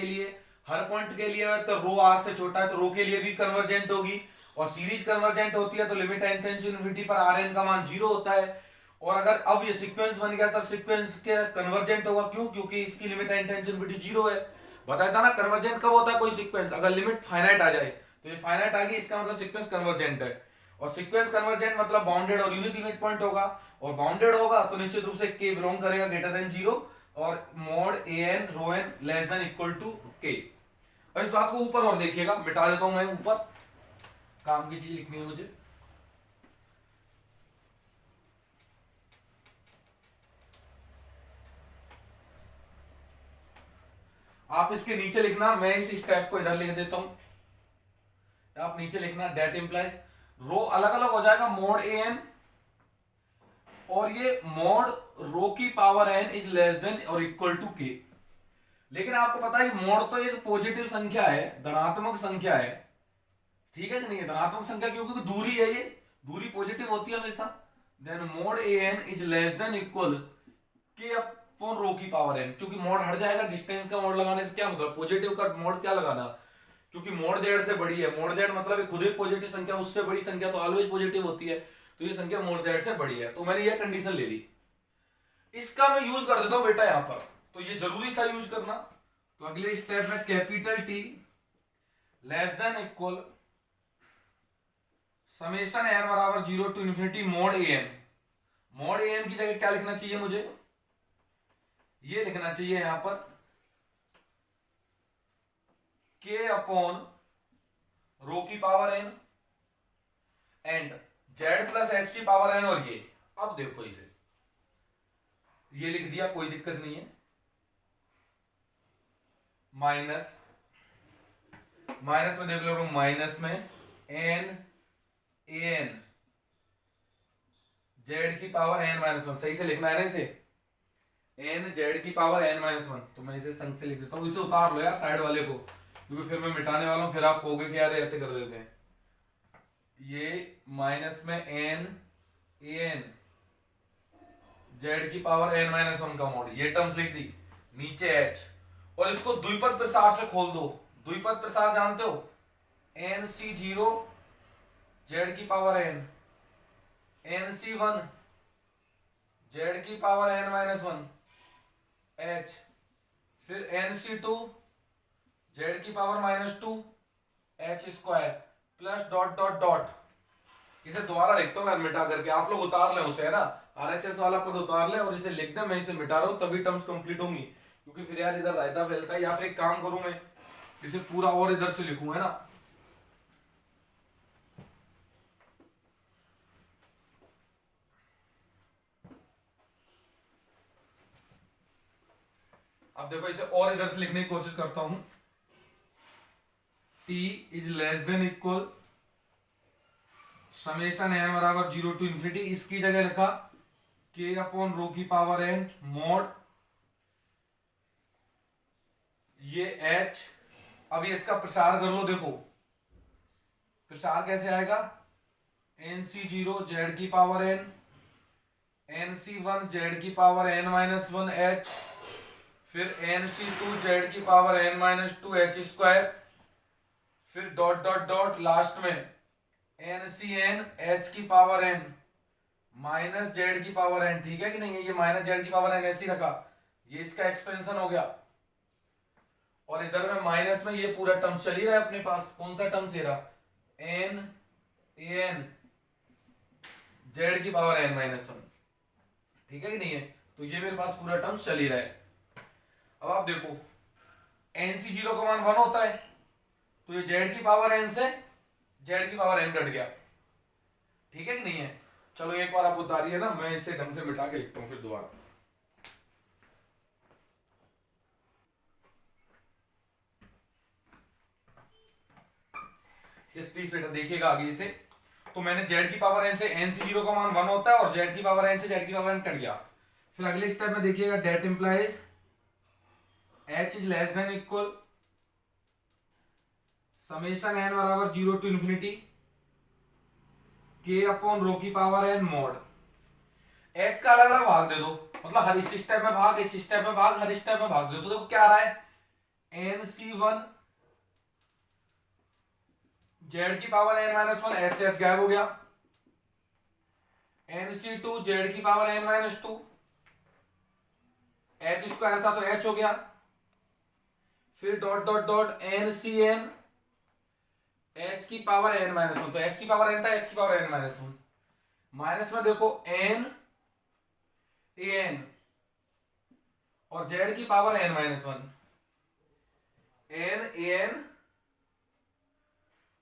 के लिए तो रो आर से छोटा है तो रो के लिए भी कन्वर्जेंट होगी, और सीरीज कन्वर्जेंट होती है तो limit n tends to infinity पर आर एन का मान जीरो होता है। और अगर अब ये सीक्वेंस बन गया सर, सीक्वेंस के कन्वर्जेंट होगा, क्यों, क्योंकि इसकी limit n tends to infinity zero है। बताया था ना कन्वर्जेंट कब होता है कोई सीक्वेंस, अगर लिमिट फाइनाइट आ जाए, तो ये फाइनाइट आ गई इसका मतलब सीक्वेंस कन्वर्जेंट है। और सीक्वेंस कन्वर्जेंट मतलब बाउंडेड और यूनिक लिमिट पॉइंट होगा, और बाउंडेड होगा तो निश्चित रूप से के बिलोंग करेगा ग्रेटर देन जीरो, और mod a n rho n less than equal to K. और इस बात को ऊपर और देखिएगा, मिटा देता हूं मैं, ऊपर काम की चीज लिखनी है मुझे। आप इसके नीचे लिखना, मैं इस स्टेप को इधर लिख देता हूं, आप नीचे लिखना डेट इंप्लाइज रो अलग अलग हो जाएगा, मोड ए एन और ये मोड रो की power n is less than और इक्वल टू के। लेकिन आपको पता है मोड तो एक पॉजिटिव संख्या है, धनात्मक संख्या है, ठीक है कि नहीं है, धनात्मक संख्या क्योंकि दूरी है, ये दूरी पॉजिटिव होती है हमेशा। Then mod a n is less than equal K upon rho की पावर एन, क्योंकि मोड हट जाएगा, डिस्टेंस का मोड लगाने से क्या मतलब, पॉजिटिव का मोड क्या लगाना, क्योंकि मोड जेड से बड़ी है, मोड जेड मतलब खुद एक पॉजिटिव संख्या, उससे बड़ी संख्या तो ऑलवेज पॉजिटिव होती है, तो ये संख्या मोड जेड से बड़ी है, तो मैंने ये कंडीशन ले ली। इसका मैं यूज कर देता हूं बेटा यहां पर, तो ये जरूरी था यूज करना। तो अगले स्टेप में capital T less than equal summation N बराबर 0 to infinity mod a n. Mod a n की जगह क्या लिखना चाहिए मुझे, ये लिखना चाहिए यहां पर के अपॉन रो की power n and z plus h की पावर एन। और ये अब देखो इसे, ये लिख दिया, कोई दिक्कत नहीं है, माइनस में देख लो, माइनस में एन एन जेड की पावर एन माइनस वन, सही से लिखना है ना इसे, एन जेड की पावर एन माइनस वन। तो मैं इसे संग से लिख देता हूं, इसे उतार लो यार साइड वाले को, क्योंकि फिर मैं मिटाने वाला हूं, फिर आप कहोगे कि यार ऐसे कर देते हैं। ये माइनस में एन एन जेड की पावर एन माइनस वन का मोड, ये टर्म्स लिख दी, नीचे एच, और इसको द्विपद प्रसार से खोल दो। द्विपद प्रसार जानते हो, एन सी जीरो जेड की power N, N C one Z की power N minus one H, फिर एन सी टू जेड की power -2 H square plus dot dot dot, इसे दोबारा लिखता हूँ मैं मिटा करके, आप लोग उतार लें उसे, है ना, आरएचएस वाला पद उतार ले और इसे लिख दे, मैं इसे मिटा रहा हूँ तभी टर्म्स कंप्लीट होंगी, क्योंकि फिर यार इधर रायता फैलता है। या फिर एक काम करूं मैं, इसे पूरा और इधर से लिखूं, है ना, अब देखो इसे और इधर से लिखने की कोशिश करता हूं। t is less than equal summation n बराबर 0 टू इंफिनिटी, इसकी जगह लिखा k अपॉन रो की पावर n मोड ये h। अब ये इसका प्रसार कर लो, देखो प्रसार कैसे आएगा, nc0 z की पावर n, nc1 z की पावर n-1 h, फिर nc2 z की पावर n-2 h स्क्वायर, फिर डॉट डॉट डॉट लास्ट में NCN h की पावर n माइनस जेड की पावर n, ठीक है कि नहीं है, ये माइनस जेड की पावर n ऐसी रखा, ये इसका एक्सपेंशन हो गया, और इधर में माइनस में ये पूरा टर्म चल ही रहा है अपने पास, कौन सा टर्म से रहा, n an जेड की पावर n-1, ठीक है कि नहीं है, तो ये मेरे पास पूरा टर्म चल ही रहा है। अब आप देखो nc0 का मान 1 होता है, तो ये जेड की पावर n से जेड की पावर n कट गया, ठीक है कि नहीं है। चलो एक बार आप उतारिए ना, मैं इसे ढंग से मिटा के लिखता हूं फिर दोबारा। इस प्लीज बेटा देखिएगा आगे इसे, तो मैंने जेड की पावर n से nc0 का मान 1 होता है और जेड की पावर n से जेड की पावर n कट गया। फिर अगले स्टेप में देखिएगा, that implies h is less than equal summation n बराबर 0 to infinity k upon rho की पावर n मोड h का अलग अलग भाग दे दो, मतलब हर इस स्टेप में भाग, इस स्टेप में भाग, हर स्टेप में भाग दे दो, तो देखो क्या आ रहा है, nc1 जेड की पावर n-1 s से h गायब हो गया, nc2 जेड की पावर n-2 h स्क्वायर था तो h हो गया, फिर dot dot dot ncn h की पावर n-1, तो h की पावर n था, h की पावर n-1 माइनस में देखो n an और z की पावर n-1 n an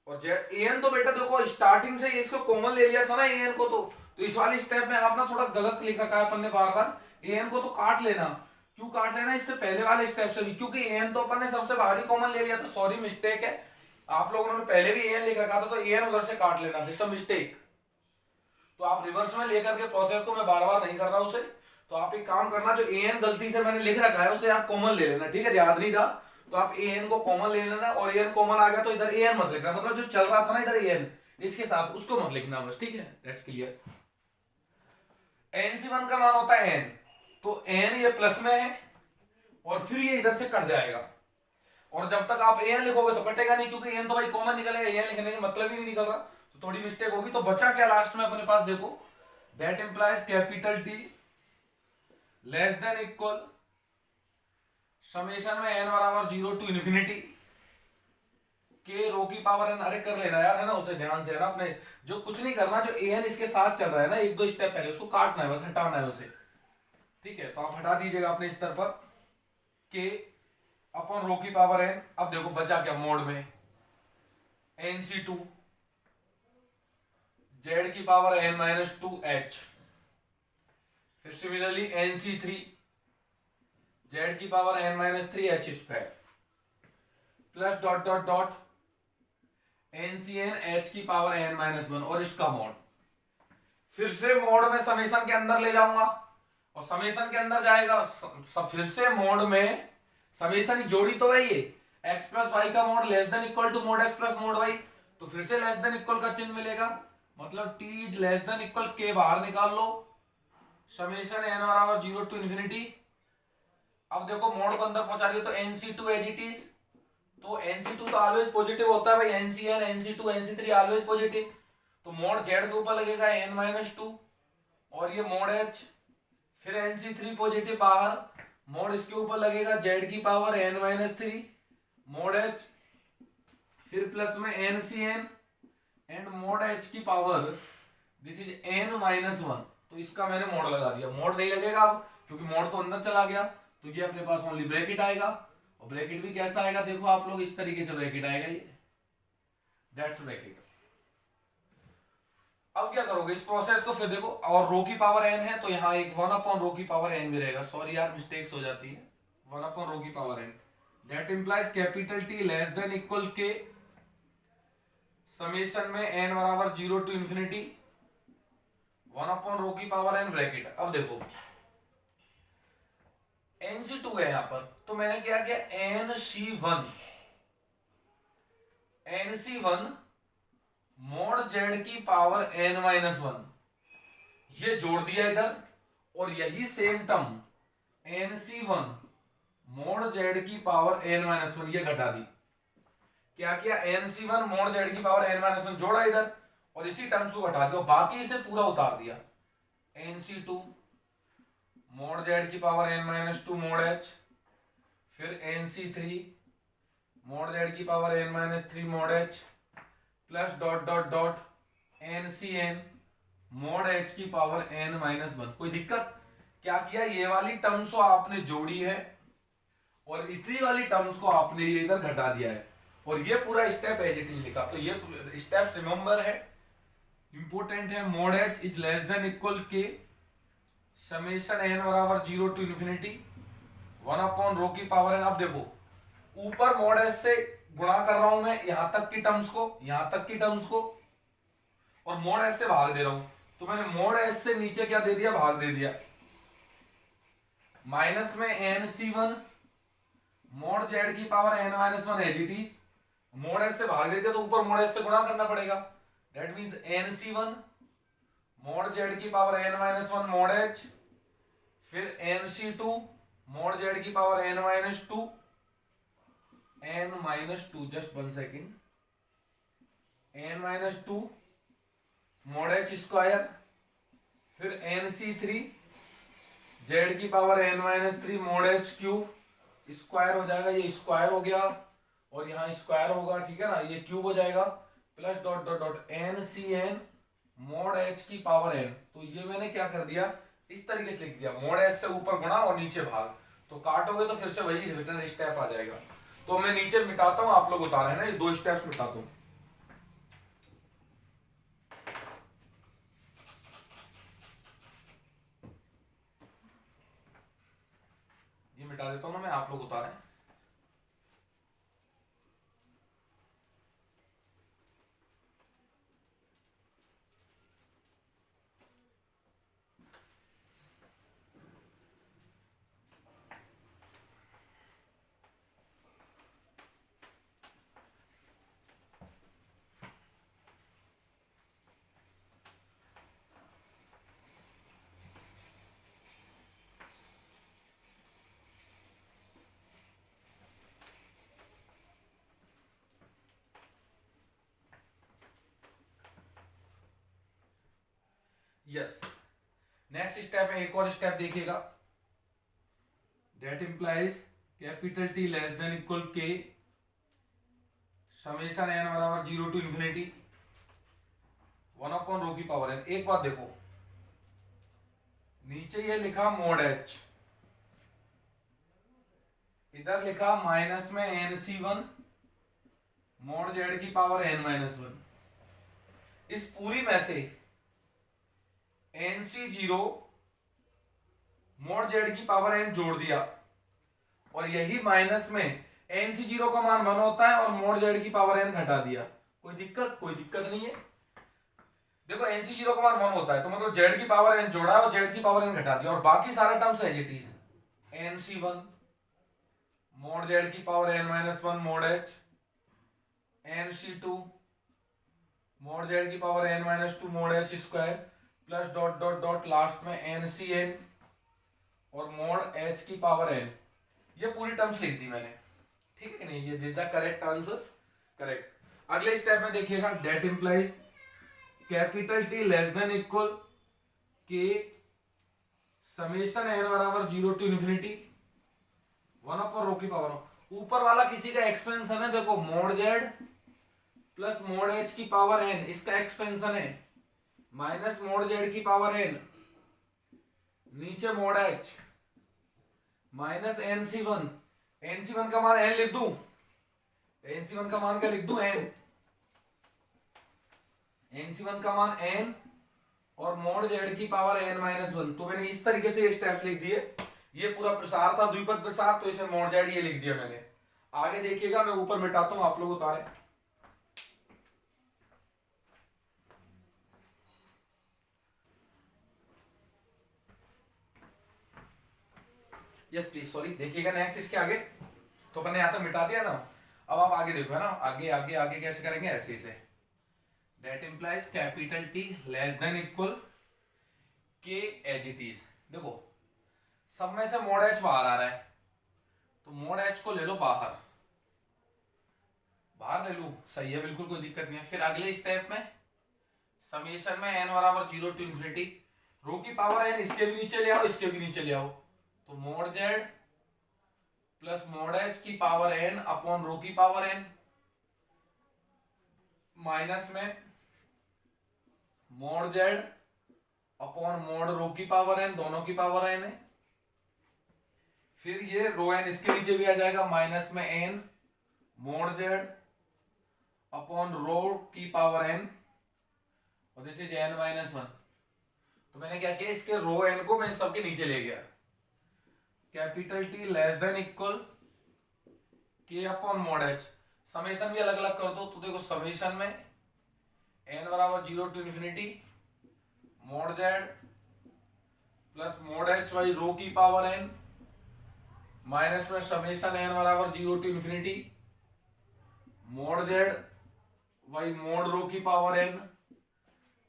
और z an, तो बेटा देखो स्टार्टिंग से इसको कॉमन ले लिया था ना an को, तो इस वाले स्टेप में आपने थोड़ा गलत लिख रखा है अपन ने बार बार, an को तो काट लेना, क्यों काट लेना, इससे पहले वाले स्टेप से भी, क्योंकि an तो अपन ने सबसे बाहरी कॉमन ले लिया, तो सॉरी मिस्टेक है, आप लोगों ने पहले भी an लिख रखा था, तो an उधर से काट लेना, जस्ट मिस्टेक। तो आप रिवर्स में लेकर के प्रोसेस को मैं बार बार नहीं कर रहा उसे, तो आप एक काम करना, जो an गलती से मैंने लिख रखा है उसे आप कॉमन ले लेना, ठीक है, याद नहीं था तो आप an को कॉमन ले लेना, और an कॉमन आ गया तो इधर an मत लिखना, मतलब जो चल रहा था ना इधर an इसके साथ उसको मत लिखना बस, ठीक है, दैट्स क्लियर। nc1 का मान होता है n, तो n ये प्लस में है और फिर ये इधर से कट जाएगा, और जब तक आप an लिखोगे तो कटेगा नहीं, क्योंकि n तो भाई कॉमन निकलेगा, n लिखने का मतलब ही नहीं निकल रहा, तो थोड़ी मिस्टेक होगी। तो बचा क्या लास्ट में अपने पास, देखो that implies capital T less than equal summation में n बराबर 0 टू इंफिनिटी k रो की पावर n, अरे कर लेना यार, है ना, उसे ध्यान से, है ना, अपने जो कुछ नहीं करना, जो an इसके साथ चल रहा है ना, एक दो स्टेप पहले उसको काटना है, बस हटाना है उसे, ठीक है, तो आप हटा दीजिएगा अपने स्तर पर k अपॉन रो की पावर n। अब देखो बचा क्या मोड में, nc2 z की पावर n-2 h, फिर सिमिलरली nc3 z की power n-3 h square plus dot dot dot ncn h की पावर n-1 और इसका मोड, फिर से मोड में समेशन के अंदर ले जाऊंगा, और समेशन के अंदर जाएगा सब, फिर से मोड में समेशन जोड़ी तो है ये, x प्लस वाई का mod less than equal to mod x plus mod y, तो फिर से लेस देन इक्वल का चिन्ह मिलेगा, मतलब t is less than equal k बाहर निकाल लो, समेशन n बराबर 0 टू इंफिनिटी। अब देखो मोड को अंदर पहुंचा दिया तो nc2 एज इट इज, तो nc2 तो ऑलवेज पॉजिटिव होता है भाई, ncn nc2 nc3 always positive, तो मोड z के ऊपर लगेगा n-2 और ये मोड h, फिर nc3 पॉजिटिव बाहर, मोड इसके ऊपर लगेगा z की पावर n-3, मोड एच, फिर प्लस में N C N and mod H की power this is N minus one. तो इसका मैंने मोड लगा दिया, मोड नहीं लगेगा अब क्योंकि मोड तो अंदर चला गया, तो ये अपने पास ओनली ब्रैकेट आएगा। और ब्रैकेट भी कैसा आएगा, देखो आप लोग, इस तरीके से ब्रैकेट आएगा ये, दैट्स ब्रैकेट। अब क्या करोगे इस प्रोसेस को, फिर देखो, और रो की पावर एन है तो यहाँ एक 1 अपॉन रो की पावर एन भी रहेगा। सॉरी यार, मिस्टेक्स हो जाती है, 1 अपॉन रो की power n. That implies capital T less than equal K summation में एन बराबर 0 टू इंफिनिटी 1 अपॉन रो की पावर एन ब्रैकेट। अब देखो NC2 है यहां पर, तो मैंने क्या किया, NC1 मोड जेड की पावर n माइनस वन ये जोड़ दिया इधर, और यही same term NC1 mode Z की पावर n माइनस वन ये घटा दी। क्या किया, NC1 मोड जेड की पावर n माइनस वन जोड़ा इधर, और इसी टर्म्स को घटा दिया, और बाकी इसे पूरा उतार दिया। NC2 मोड जेड की power n minus two mod h, फिर NC3 मोड जेड की power n minus three mode h, plus dot dot dot NCn mode h की पावर n माइनस वन। कोई दिक्कत? क्या किया, ये वाली टर्म्स को आपने जोड़ी है और इतनी वाली टर्म्स को आपने ये इधर घटा दिया है, और ये पूरा स्टेप एज इट इज लिखा। तो ये स्टेप्स रिमेंबर है, इंपोर्टेंट है। Mode h is less than equal K summation n बराबर 0 टू इंफिनिटी 1 अपॉन रो की पावर n। अब देखो ऊपर मोड h से गुणा कर रहा हूं मैं यहां तक की टर्म्स को, यहां तक की टर्म्स को, और मोड h से भाग दे रहा हूं। तो मैंने मोड h से नीचे क्या दे दिया, भाग दे दिया। माइनस में NC1 मोड z की power n minus one as it is, mod h से भाग दे दिया तो ऊपर मोड h से गुणा करना पड़ेगा। That means NC1 mod z की power n minus one mod h, फिर NC2 मोड z की power n minus to, just 1 second, n minus two mod h square, फिर NC3 z की power n minus three mode h cube, square हो जाएगा, ये स्क्वायर हो गया और यहाँ स्क्वायर होगा, ठीक है ना, ये क्यूब हो जाएगा, plus dot dot dot NCn mode h की पावर n। तो ये मैंने क्या कर दिया, इस तरीके से लिख दिया, मोड h से ऊपर गुणा और नीचे भाग। तो काटोगे तो फिर से वही रिटर्न स्टेप आ जाएगा। तो मैं नीचे मिटाता हूं, आप लोग उतारे है ना, ये दो स्टेप्स मिटाता हूं। ये मिटा देता हूं ना मैं, आप लोग उतारे। यस, नेक्स्ट स्टेप में एक और स्टेप देखिएगा। That implies capital T less than equal K summation n बराबर 0 टू इंफिनिटी 1 अपॉन रो की पावर n। एक बात देखो, नीचे ये लिखा मोड h, इधर लिखा माइनस में NC1 मोड z की पावर n माइनस वन। इस पूरी में से NC0 मोड z की पावर n जोड़ दिया, और यही माइनस में NC0 का मान 1 होता है और मोड z की पावर n घटा दिया। कोई दिक्कत? कोई दिक्कत नहीं है। देखो NC0 का मान 1 होता है तो मतलब z की पावर n जोड़ा और z की पावर n घटा दिया, और बाकी सारे terms as it is. NC1 mod z की power n minus one mod h, NC2 mod z की power n minus two mod h square, plus dot dot dot last में NCn और मोड h की पावर n। ये पूरी टर्म्स लिख दी मैंने, ठीक है नहीं, ये this the correct answers, correct. अगले स्टेप में देखिएगा, that implies capital T less than equal K summation n बराबर 0 टू इंफिनिटी 1 अपॉन रो की पावर। ऊपर वाला किसी का एक्सपेंशन है, देखो mode Z plus mod H की पावर एन, इसका एक्सपेंशन है, माइनस मोड जेड की पावर एन, नीचे मोड एच माइनस एनसी1, एनसी1 का मान एन लिख दूं, एनसी1 का मान क्या लिख दूं, एन, एनसी1 का मान एन और मोड जेड की पावर एन माइनस 1। तो मैंने इस तरीके से ये स्टेप्स लिख दिए। ये पूरा प्रसार था, द्विपद प्रसार, तो इसे मोड जेड ये लिख दिया मैंने। आगे देखिएगा, मैं ऊपर मिटाता हूं, आप लोग उतारे। यस प्लीज, सॉरी, देखिएगा नेक्स्ट इसके आगे। तो अपन ने यहां तक मिटा दिया ना, अब आप आगे देखो, है ना, आगे आगे आगे कैसे करेंगे, ऐसे से। That implies capital T less than equal के एज इट इज। देखो सब में से मोड एच बाहर आ रहा है, तो मोड एच को ले लो बाहर, बाहर ले लूं, सही है, बिल्कुल कोई दिक्कत नहीं है। फिर अगले स्टेप में समेशन में एन बराबर 0 टू इन्फिनिटी, रो की पावर एन इसके भी नीचे ले आओ, इसके भी नीचे ले आओ, तो mode Z plus mod H की पावर एन अपॉन रो की पावर एन, माइनस में mode z upon mode rho की पावर एन, दोनों की पावर एन है। फिर ये रो एन इसके नीचे भी आ जाएगा, माइनस में n mod z upon rho की पावर एन, और दिस इज एन माइनस 1। तो मैंने क्या किया, इसके रो एन को मैं सबके नीचे ले गया, capital T less than equal K upon mode H. Summation भी अलग अलग कर दो, तो देखो समेशन में एन बराबर 0 to infinity mod Z plus mod H by rho की पावर एन, माइनस में समेशन एन बराबर 0 to infinity mod Z by mod rho की पावर एन,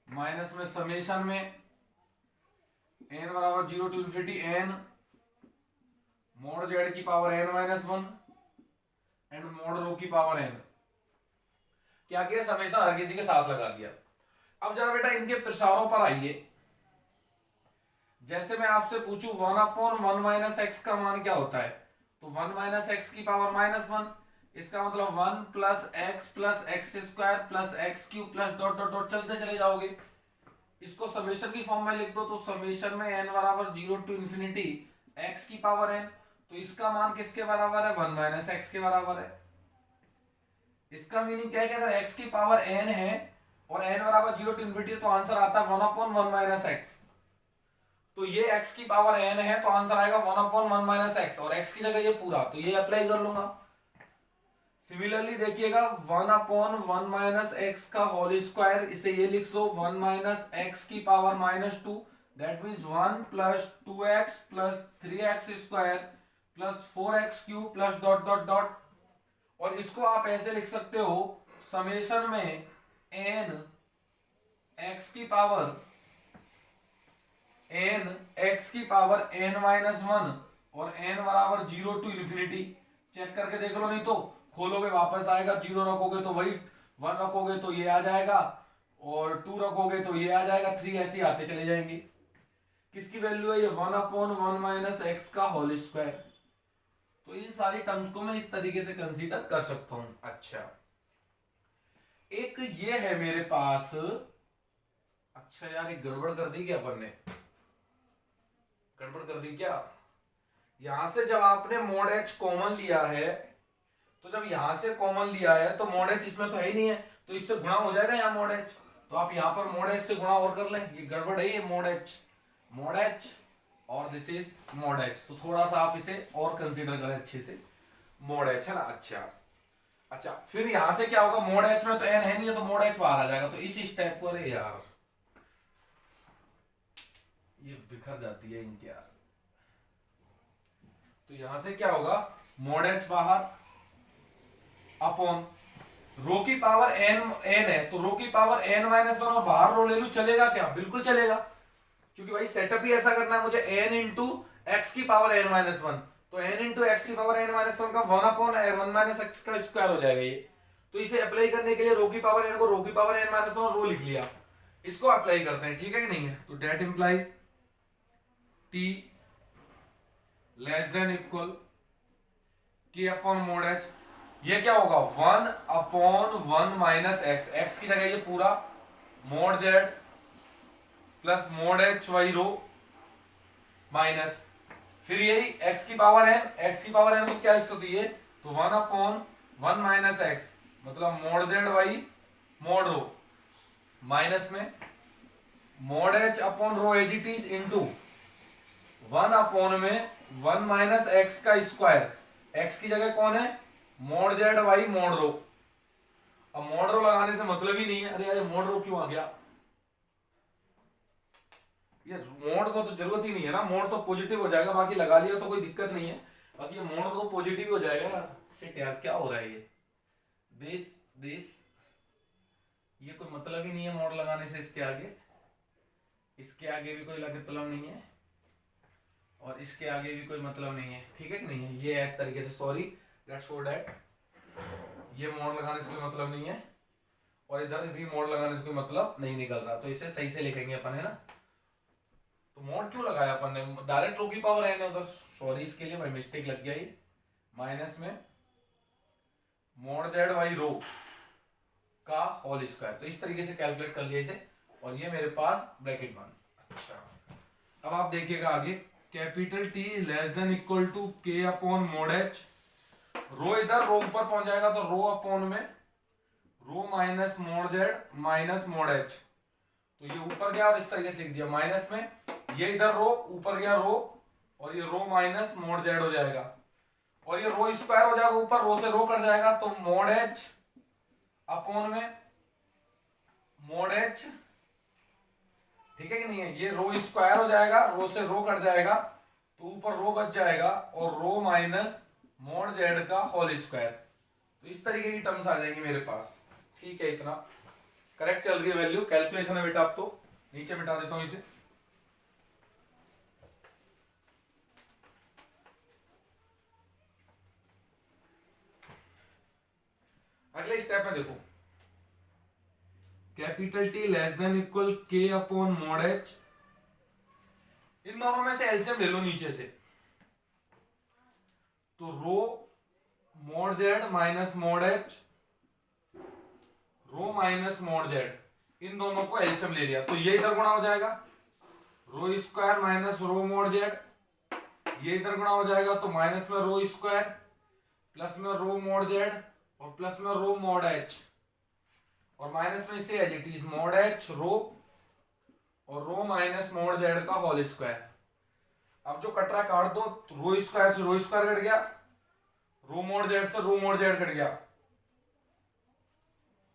माइनस में समेशन में एन बराबर 0 to infinity N mod Z की power N minus 1 and mod rho की पावर एन। क्या किया, समेशन हर किसी के साथ लगा दिया। अब जरा बेटा इनके प्रसारों पर आइए। जैसे मैं आपसे पूछूं 1 अपॉन 1 माइनस एक्स का मान क्या होता है, तो 1 माइनस एक्स की पावर माइनस 1, इसका मतलब 1 plus x square plus x cube plus dot dot dot चलते चले जाओगे। इसको समेशन की फॉर्म में लिख दो, तो समेशन में n बराबर 0 टू इन्फिनिटी x की पावर n, तो इसका मान किसके बराबर है, 1 माइनस एक्स के बराबर है। इसका मीनिंग क्या है कि अगर x की पावर n है और n बराबर 0 टू इन्फिनिटी, तो आंसर आता है 1 अपॉन 1 माइनस एक्स। तो ये x की पावर n है, तो आंसर आएगा 1 अपॉन 1 माइनस एक्स, और x की जगह ये पूरा, तो ये अप्लाई कर लूंगा। सिमिलरली देखिएगा 1 अपॉन 1 माइनस एक्स का होल स्क्वायर, इसे ये लिख लो 1 माइनस एक्स की power minus 2, that means 1 plus 2x plus 3x square plus 4x cube plus dot dot dot. और इसको आप ऐसे लिख सकते हो, समेशन में n x की पावर n माइनस 1 और n बराबर 0 टू इन्फिनिटी। चेक करके देख लो, नहीं तो खोलोगे वापस आएगा, 0 रखोगे तो वही, 1 रखोगे तो ये आ जाएगा, और 2 रखोगे तो ये आ जाएगा, 3 ऐसे आते चले जाएंगे। किसकी वैल्यू है ये, 1 अपॉन 1 माइनस एक्स का होल स्क्वायर। तो इन सारी टर्म्स को मैं इस तरीके से कंसीडर कर सकता हूं। अच्छा, एक ये है मेरे पास, अच्छा यार एक गड़बड़ कर दी क्या अपन ने, गड़बड़ कर दी क्या, यहां से जब आपने मोड एच कॉमन लिया है, तो जब यहां से कॉमन लिया है तो मोड एच इसमें तो है ही नहीं है, तो इससे गुणा हो जाएगा यहाँ मोड एच, तो आप यहां पर मोड एच से गुणा और कर लें, ये गड़बड़ है, ये मोड एच और दिस इज मोड एच। तो थोड़ा सा आप इसे और कंसीडर करें अच्छे से, मोड एच है ना। अच्छा फिर यहां से क्या होगा, मोड एच में तो एन है नहीं है, तो मोड एच बाहर आ जाएगा। तो इस स्टेप को, अरे यार ये बिखर जाती है इनके यार। तो यहां से क्या होगा, मोड एच बाहर अपॉन रो की पावर एन है, तो रो की पावर एन माइनस 1 और बाहर रो ले लू, चलेगा क्या, बिल्कुल चलेगा, क्योंकि भाई सेटअप ही ऐसा करना है मुझे, n इंटू एक्स की पावर n माइनस 1, तो n इंटू एक्स की पावर n माइनस 1 का 1 अपॉन 1 माइनस एक्स का स्क्वायर हो जाएगा ये। तो इसे अप्लाई करने के लिए रो की पावर n को रो की पावर n माइनस 1 रो लिख लिया, इसको अप्लाई करते हैं, ठीक है कि नहीं है। तो that implies t less than equal k upon mod h, ये क्या होगा 1 अपॉन 1 माइनस एक्स, एक्स की जगह ये पूरा mod z plus mod h by rho minus, फिर यही x की पावर n, x की पावर n में क्या होती है तो 1 अपॉन 1 माइनस एक्स मतलब mod z by mod rho minus में mod h upon rho as it is into 1 upon में 1 माइनस एक्स का स्क्वायर, x की जगह कौन है mod z by mod rho. अब मोड रो लगाने से मतलब ही नहीं है, अरे यार मोड रो क्यों आ गया, ये मोड को तो जरूरत ही नहीं है ना, मोड तो पॉजिटिव हो जाएगा, बाकी लगा लिया तो कोई दिक्कत नहीं है, बाकी ये मोड तो पॉजिटिव हो जाएगा यार। शिट यार क्या हो रहा है ये, दिस ये कोई मतलब ही नहीं है मोड लगाने से, इसके आगे भी कोई मतलब नहीं है और इसके आगे भी कोई मतलब नहीं है, ठीक है कि नहीं है, ये इस तरीके से, सॉरी लेट्स फॉर दैट, ये मोड लगाने से कोई मतलब नहीं है और इधर भी मोड लगाने से कोई मतलब नहीं निकल रहा, तो इसे सही से लिखेंगे अपन, है ना। तो मोड क्यों लगाया अपन ने, डायरेक्ट रो की पावर n है उधर, सॉरी इसके लिए भाई मिस्टेक लग गया, ये माइनस में मोड z वाई रो का होल स्क्वायर, तो इस तरीके से कैलकुलेट कर लिया इसे, और ये मेरे पास ब्रैकेट बन। अच्छा अब आप देखिएगा आगे, capital T less than equal to k upon mod h, rho इधर रो ऊपर पहुंच जाएगा तो रो अपॉन में rho minus mod z minus mod h, तो ये ऊपर गया और इस तरीके से लिख दिया माइनस में, ये इधर रो ऊपर गया रो और ये रो माइनस मोड z हो जाएगा और ये रो स्क्वायर हो जाएगा ऊपर, रो से रो कट जाएगा तो मोड h अपॉन में मोड h, ठीक है कि नहीं है, ये रो स्क्वायर हो जाएगा, रो से रो कट जाएगा तो ऊपर रो बच जाएगा और रो माइनस मोड z का होल स्क्वायर, तो इस तरीके की टर्म्स आ जाएंगी मेरे पास, ठीक है। इतना करेक्ट चल रही है वैल्यू, कैलकुलेशन है बेटा, अब तो नीचे मिटा देता हूं इसे। अगले स्टेप में देखो, capital T less than equal k upon mod h, इन दोनों में से एलसीएम ले लो नीचे से, तो rho mod z minus mod h, rho minus mod z, इन दोनों को एलसीएम ले लिया तो ये इधर गुणा हो जाएगा rho square minus rho mod z, ये इधर गुणा हो जाएगा तो माइनस में रो स्क्वायर प्लस में रो मोड z और प्लस में रो मोड h और माइनस में इसे as it is mod h rho और रो माइनस मोड z का होल स्क्वायर। अब जो कट रहा काट दो, तो रो स्क्वायर से रो स्क्वायर कट गया, रो मोड z से रो मोड z कट गया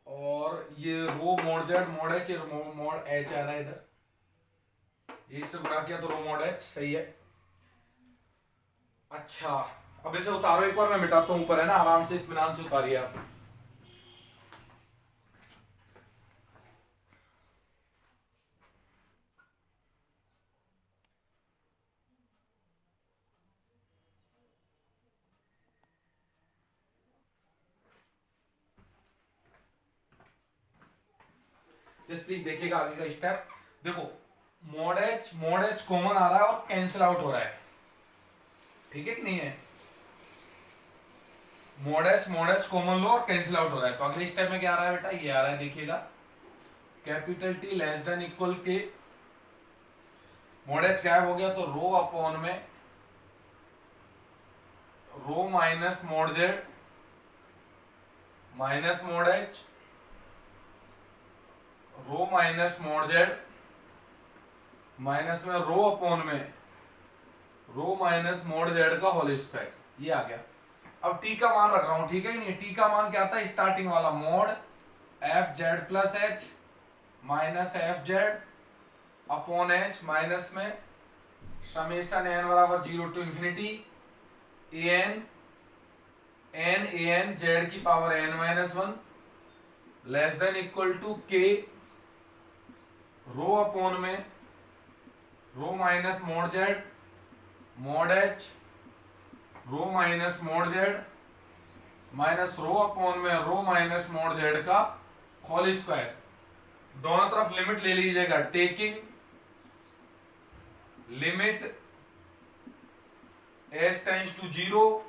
और ये rho mod z mod h, mod h आ रहा है इधर, ये इससे गुणा किया तो रो मोड h सही है। अच्छा अब इसे उतारो एक बार, मैं मिटाता हूं ऊपर, है ना, आराम से इत्मीनान से उतारिए आप। जस्ट प्लीज देखिएगा आगे का स्टेप, देखो मोड h कॉमन आ रहा है और कैंसिल आउट हो रहा है, ठीक है कि नहीं है, मोड h कॉमन लो और कैंसिल आउट हो रहा है, तो अगले स्टेप में क्या आ रहा है बेटा, ये आ रहा है, देखिएगा capital T less than equal K, mod h गायब हो गया तो रो अपॉन में rho minus mod z minus mod h, rho minus mod z minus में रो अपॉन में रो माइनस मोड z का होल स्क्वायर, ये आ गया। अब t का मान रख रहा हूं, ठीक है कि नहीं, t का मान क्या था स्टार्टिंग वाला mod F Z plus H minus F Z upon H minus में समेशन एन बराबर 0 टू इंफिनिटी एन जेड की power N minus 1 less than equal to K rho upon में rho minus mod Z mod H rho minus mod Z minus rho upon में रो माइनस मोड जेड का होल स्क्वायर, दोनों तरफ लिमिट ले लीजिएगा, taking limit S tends to 0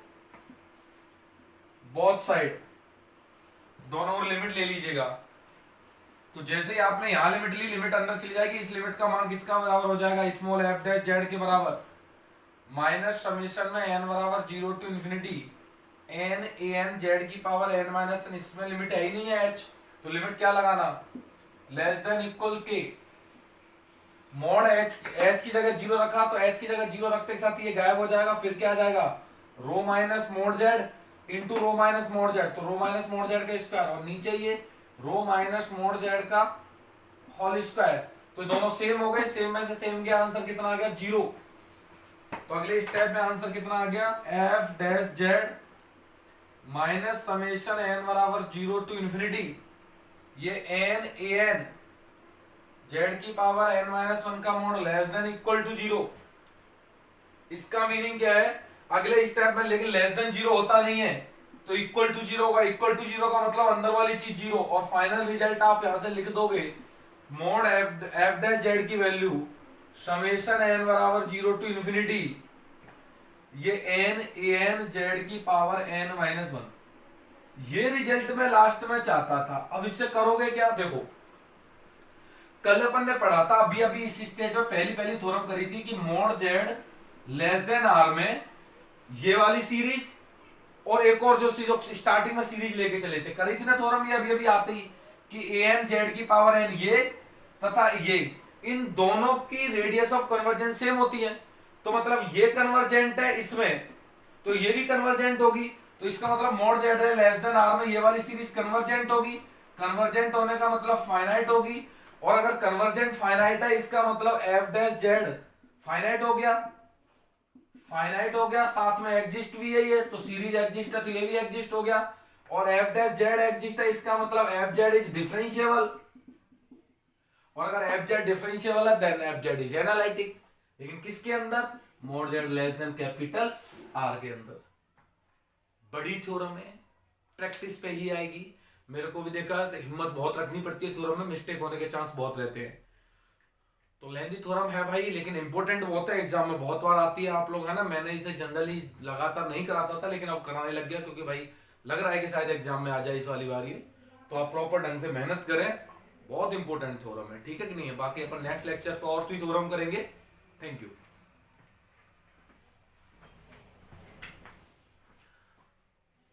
both side, दोनों ओर लिमिट ले लीजिएगा। तो जैसे ही आपने यहां लिमिट ली, लिमिट अंदर चली जाएगी, इस लिमिट का मान किसका बराबर हो जाएगा, स्मॉल एफ डैश जेड के बराबर, माइनस समेशन में एन बराबर 0 to infinity n A N Z की पावर एन माइनस एन, इसमें लिमिट है ही नहीं है एच, तो लिमिट क्या लगाना, less than equal K, mod h की जगह 0 रखा तो एच की जगह 0 रखते के साथ ये गायब हो जाएगा, फिर क्या आ जाएगा, rho minus mod Z into rho minus mod Z, तो रो माइनस मोड जेड का स्क्वायर, और नीचे ये रो माइनस मोड जेड का होल स्क्वायर, तो दोनों सेम हो गए, सेम में से सेम गया, आंसर कितना आ गया 0। तो अगले स्टेप में आंसर कितना आ गया, F dash Z minus summation N बराबर 0 टू इन्फिनिटी, ये एन ए एन जेड की पावर एन माइनस 1 का mod less than equal to 0। इसका मीनिंग क्या है, अगले स्टेप में लेकिन लेस देन 0 होता नहीं है, तो इक्वल टू 0 होगा, इक्वल टू 0 का मतलब अंदर वाली चीज 0, और फाइनल रिजल्ट आप यहां से लिख दोगे, मोड एफ डैश जेड की वैल्यू समेशन एन बराबर 0 टू इन्फिनिटी, ये एन ए एन जेड की पावर एन माइनस 1। ये रिजल्ट में लास्ट में चाहता था। अब इससे करोगे क्या, देखो कल अपन ने पढ़ा था, अभी अभी इस स्टेज में पहली थ्योरम करी थी कि mod Z less than R में ये वाली सीरीज और एक और जो स्टार्टिंग में सीरीज लेके चले थे, करी थी ना थ्योरम, ये अभी अभी आते ही कि ए एन जेड की पावर एन ये तथा ये, इन दोनों की रेडियस ऑफ कन्वर्जेंस सेम होती है, तो मतलब ये कन्वर्जेंट है इसमें, तो ये भी कन्वर्जेंट होगी, तो इसका मतलब मोड जेड है लेस देन आर में ये वाली सीरीज कन्वर्जेंट होगी, कन्वर्जेंट होने का मतलब फाइनाइट होगी, और अगर कन्वर्जेंट फाइनाइट है इसका मतलब एफ डैश जेड फाइनाइट हो गया, फाइनाइट हो गया, साथ में एग्जिस्ट भी है ये, तो सीरीज एग्जिस्ट है तो ये भी एग्जिस्ट हो गया, और एफ डैश जेड एग्जिस्ट है इसका मतलब एफ जेड इज डिफरेंशिएबल, और अगर एफ जेड डिफरेंशिएबल है then F Z is analytic, लेकिन किसके अंदर, mod Z less than capital R के अंदर। बड़ी थ्योरम है, प्रैक्टिस पे ही आएगी, मेरे को भी देखा हिम्मत बहुत रखनी पड़ती है, थ्योरम में मिस्टेक होने के चांस बहुत रहते हैं, तो लेंथी थ्योरम है भाई, लेकिन इंपॉर्टेंट बहुत है, एग्जाम में बहुत बार आती है, आप लोग है ना, मैंने इसे जनरली लगातार नहीं कराता था, लेकिन अब कराने लग गया, क्योंकि भाई लग रहा है कि शायद एग्जाम में आ जाए इस वाली बार ये, तो आप प्रॉपर ढंग से मेहनत करें, बहुत इंपॉर्टेंट थ्योरम है, ठीक है कि नहीं है। बाकी अपन नेक्स्ट लेक्चर पर और भी थ्योरम करेंगे। Thank you.